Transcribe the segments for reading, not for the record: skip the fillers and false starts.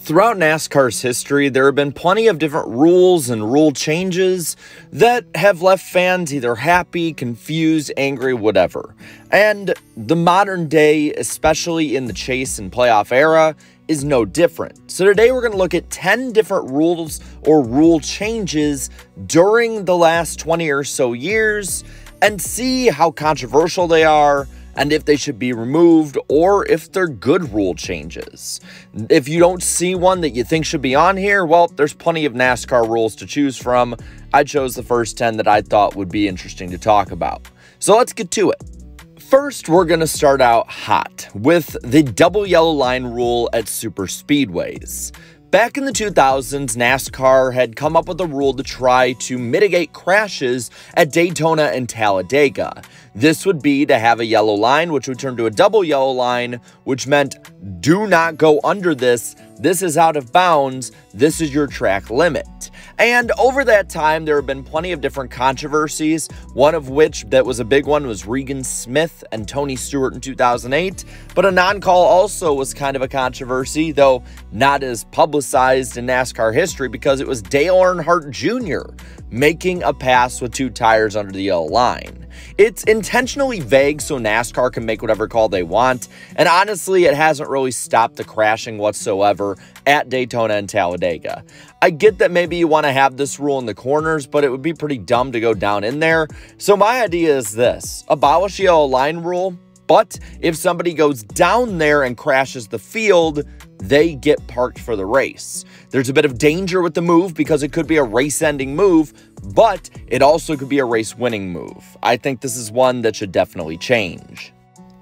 Throughout NASCAR's history, there have been plenty of different rules and rule changes that have left fans either happy, confused, angry, whatever. And the modern day, especially in the chase and playoff era, is no different. So today we're going to look at 10 different rules or rule changes during the last 20 or so years and see how controversial they are, and if they should be removed or if they're good rule changes. If you don't see one that you think should be on here, well, there's plenty of NASCAR rules to choose from. I chose the first 10 that I thought would be interesting to talk about. So let's get to it. First, we're going to start out hot with the double yellow line rule at super speedways. Back in the 2000s, NASCAR had come up with a rule to try to mitigate crashes at Daytona and Talladega. This would be to have a yellow line, which would turn to a double yellow line, which meant do not go under this. This is out of bounds. This is your track limit. And over that time, there have been plenty of different controversies, one of which that was a big one was Regan Smith and Tony Stewart in 2008. But a non-call also was kind of a controversy, though not as publicized in NASCAR history because it was Dale Earnhardt Jr. making a pass with two tires under the yellow line. It's intentionally vague so NASCAR can make whatever call they want, and honestly, it hasn't really stopped the crashing whatsoever at Daytona and Talladega. I get that maybe you want to have this rule in the corners, but it would be pretty dumb to go down in there. So my idea is this: abolish the yellow line rule, but if somebody goes down there and crashes the field, they get parked for the race. There's a bit of danger with the move because it could be a race-ending move, but it also could be a race-winning move. I think this is one that should definitely change.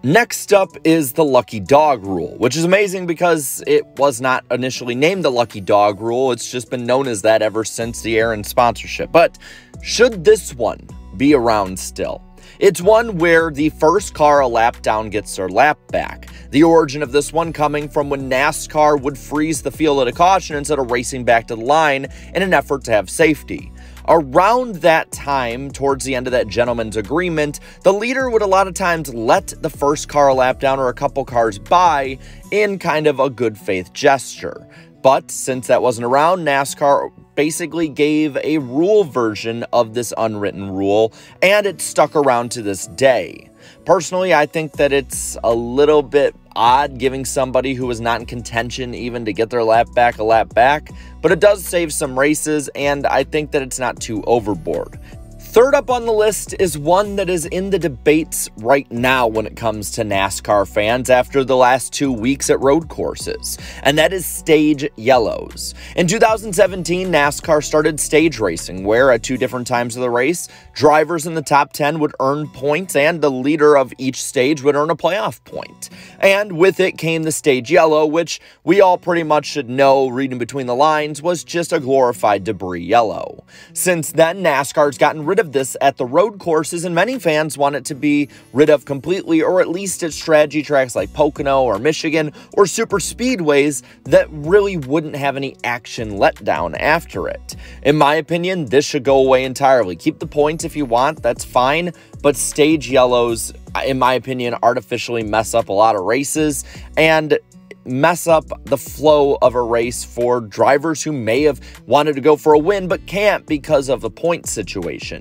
Next up is the lucky dog rule, which is amazing because it was not initially named the lucky dog rule. It's just been known as that ever since the Aaron sponsorship. But should this one be around still? It's one where the first car a lap down gets their lap back. The origin of this one coming from when NASCAR would freeze the field at a caution instead of racing back to the line in an effort to have safety. Around that time, towards the end of that gentleman's agreement, the leader would a lot of times let the first car a lap down or a couple cars by in kind of a good faith gesture. But since that wasn't around, NASCAR basically gave a rule version of this unwritten rule, and it stuck around to this day. Personally, I think that it's a little bit odd giving somebody who was not in contention even to get their lap back a lap back, but it does save some races, and I think that it's not too overboard. Third up on the list is one that is in the debates right now when it comes to NASCAR fans after the last 2 weeks at road courses, and that is stage yellows. In 2017, NASCAR started stage racing, where at 2 different times of the race, drivers in the top 10 would earn points, and the leader of each stage would earn a playoff point. And with it came the stage yellow, which we all pretty much should know, reading between the lines, was just a glorified debris yellow. Since then, NASCAR's gotten rid of this at the road courses, and many fans want it to be rid of completely, or at least at strategy tracks like Pocono or Michigan or super speedways that really wouldn't have any action letdown after it. In my opinion, this should go away entirely. Keep the points if you want, that's fine, but stage yellows, in my opinion, artificially mess up a lot of races and mess up the flow of a race for drivers who may have wanted to go for a win but can't because of the point situation.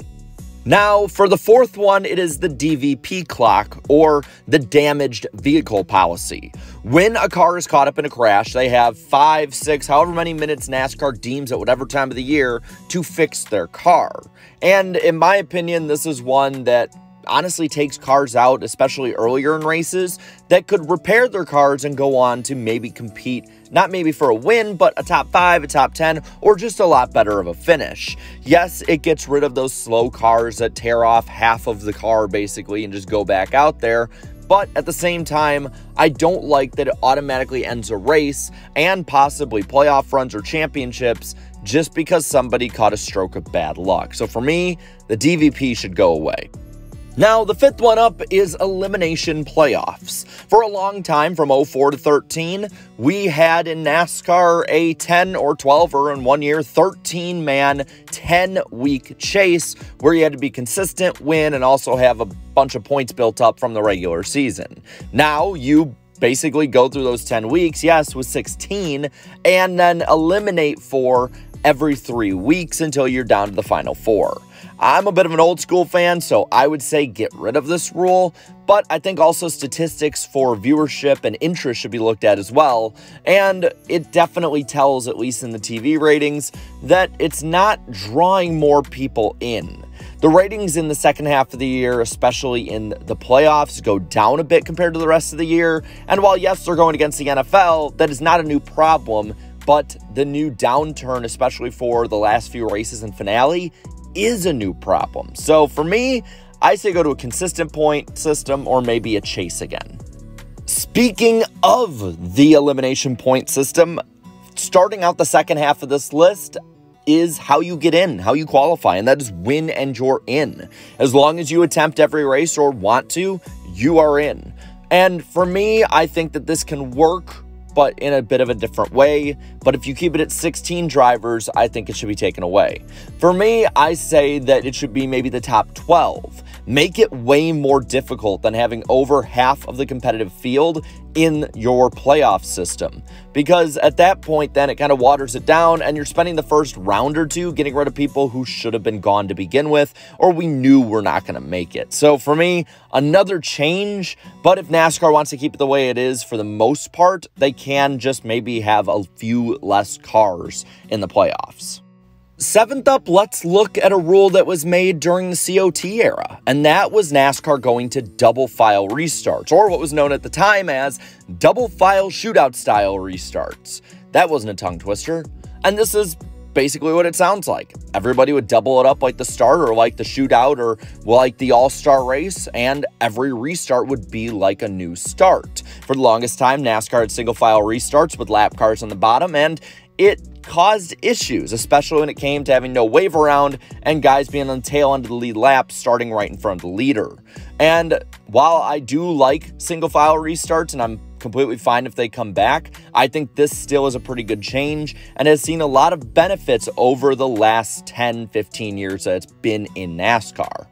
Now, for the fourth one, it is the DVP clock, or the damaged vehicle policy. When a car is caught up in a crash, they have 5, 6, however many minutes NASCAR deems at whatever time of the year to fix their car. And in my opinion, this is one that honestly takes cars out, especially earlier in races, that could repair their cars and go on to maybe compete, not maybe for a win, but a top 5, a top 10, or just a lot better of a finish. Yes, it gets rid of those slow cars that tear off half of the car basically and just go back out there, but at the same time, I don't like that it automatically ends a race and possibly playoff runs or championships just because somebody caught a stroke of bad luck. So for me, the DVP should go away. Now, the fifth one up is elimination playoffs. For a long time, from 04 to 13, we had in NASCAR a 10 or 12, or in 1 year, 13-man, 10-week chase where you had to be consistent, win, and also have a bunch of points built up from the regular season. Now, you basically go through those 10 weeks, yes, with 16, and then eliminate 4 every 3 weeks until you're down to the final 4. I'm a bit of an old school fan, so I would say get rid of this rule, but I think also statistics for viewership and interest should be looked at as well, and it definitely tells, at least in the TV ratings, that it's not drawing more people in. The ratings in the second half of the year, especially in the playoffs, go down a bit compared to the rest of the year, and while yes, they're going against the NFL, that is not a new problem, but the new downturn, especially for the last few races and finale, is a new problem. So for me, I say go to a consistent point system or maybe a chase again. Speaking of the elimination point system, starting out the second half of this list is how you get in, how you qualify, and that is win and you're in. As long as you attempt every race or want to, you are in. And for me, I think that this can work, but in a bit of a different way. But if you keep it at 16 drivers, I think it should be taken away. For me, I say that it should be maybe the top 12. Make it way more difficult than having over half of the competitive field in your playoff system. Because at that point, then it kind of waters it down and you're spending the first round or two getting rid of people who should have been gone to begin with, or we knew we're not going to make it. So for me, another change, but if NASCAR wants to keep it the way it is for the most part, they can just maybe have a few less cars in the playoffs. Seventh up, let's look at a rule that was made during the COT era, and that was NASCAR going to double file restarts, or what was known at the time as double file shootout style restarts. That wasn't a tongue twister, and this is basically what it sounds like. Everybody would double it up like the start or like the shootout or like the all-star race, and every restart would be like a new start. For the longest time, NASCAR had single file restarts with lap cars on the bottom, and it caused issues, especially when it came to having no wave around and guys being on the tail end of the lead lap starting right in front of the leader. And while I do like single file restarts and I'm completely fine if they come back, I think this still is a pretty good change and has seen a lot of benefits over the last 10-15 years that it's been in NASCAR.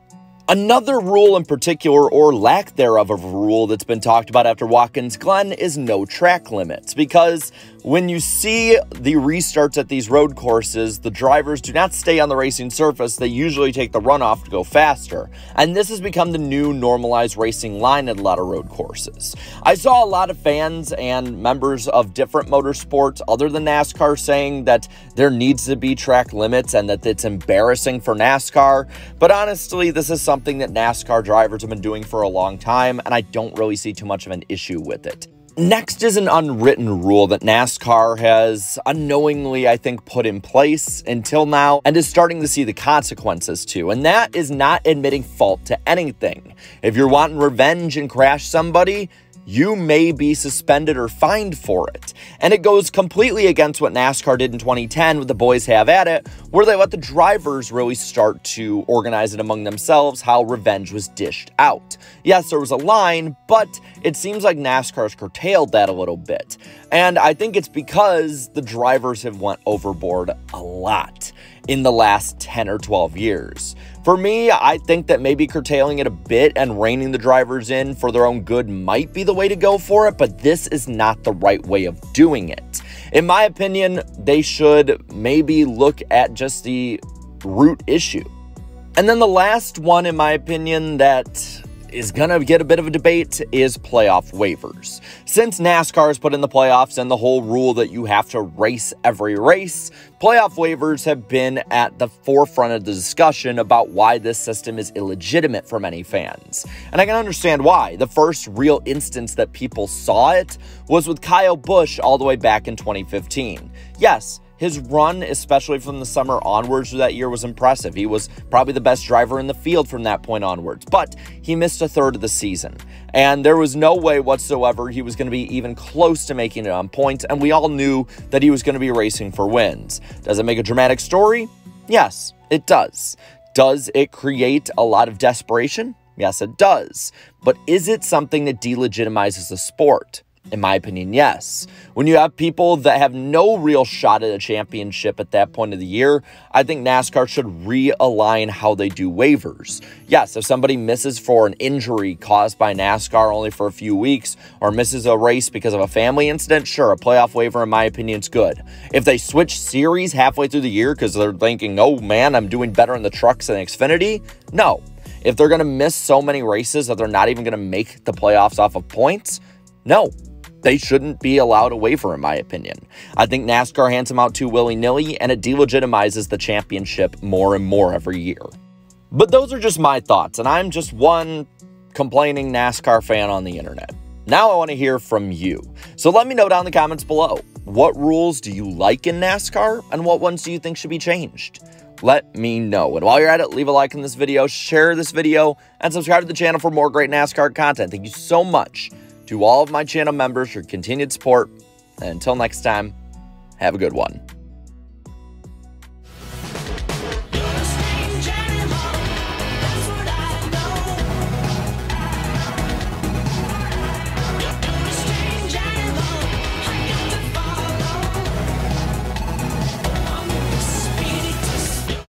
Another rule in particular, or lack thereof of a rule that's been talked about after Watkins Glen, is no track limits, because when you see the restarts at these road courses, the drivers do not stay on the racing surface. They usually take the runoff to go faster, and this has become the new normalized racing line at a lot of road courses. I saw a lot of fans and members of different motorsports other than NASCAR saying that there needs to be track limits and that it's embarrassing for NASCAR, but honestly, this is something that NASCAR drivers have been doing for a long time, and I don't really see too much of an issue with it. Next is an unwritten rule that NASCAR has unknowingly, I think, put in place until now and is starting to see the consequences to, and that is not admitting fault to anything. If you're wanting revenge and crash somebody, you may be suspended or fined for it. And it goes completely against what NASCAR did in 2010 with the Boys Have At It, where they let the drivers really start to organize it among themselves how revenge was dished out. Yes, there was a line, but it seems like NASCAR's curtailed that a little bit. And I think it's because the drivers have went overboard a lot in the last 10 or 12 years. For me, I think that maybe curtailing it a bit and reining the drivers in for their own good might be the way to go for it, but this is not the right way of doing it. In my opinion, they should maybe look at just the root issue. And then the last one, in my opinion, that is going to get a bit of a debate is playoff waivers. Since NASCAR has put in the playoffs and the whole rule that you have to race every race, playoff waivers have been at the forefront of the discussion about why this system is illegitimate for many fans. And I can understand why. The first real instance that people saw it was with Kyle Busch all the way back in 2015. Yes, his run, especially from the summer onwards that year, was impressive. He was probably the best driver in the field from that point onwards, but he missed a third of the season. And there was no way whatsoever he was going to be even close to making it on points, and we all knew that he was going to be racing for wins. Does it make a dramatic story? Yes, it does. Does it create a lot of desperation? Yes, it does. But is it something that delegitimizes the sport? In my opinion, yes. When you have people that have no real shot at a championship at that point of the year, I think NASCAR should realign how they do waivers. Yes, if somebody misses for an injury caused by NASCAR only for a few weeks, or misses a race because of a family incident, sure, a playoff waiver, in my opinion, is good. If they switch series halfway through the year because they're thinking, oh man, I'm doing better in the trucks than Xfinity, no. If they're going to miss so many races that they're not even going to make the playoffs off of points, no. They shouldn't be allowed a waiver, in my opinion. I think NASCAR hands them out too willy-nilly, and it delegitimizes the championship more and more every year. But those are just my thoughts, and I'm just one complaining NASCAR fan on the internet. Now I want to hear from you. So let me know down in the comments below. What rules do you like in NASCAR, and what ones do you think should be changed? Let me know. And while you're at it, leave a like on this video, share this video, and subscribe to the channel for more great NASCAR content. Thank you so much to all of my channel members for continued support. And until next time, have a good one.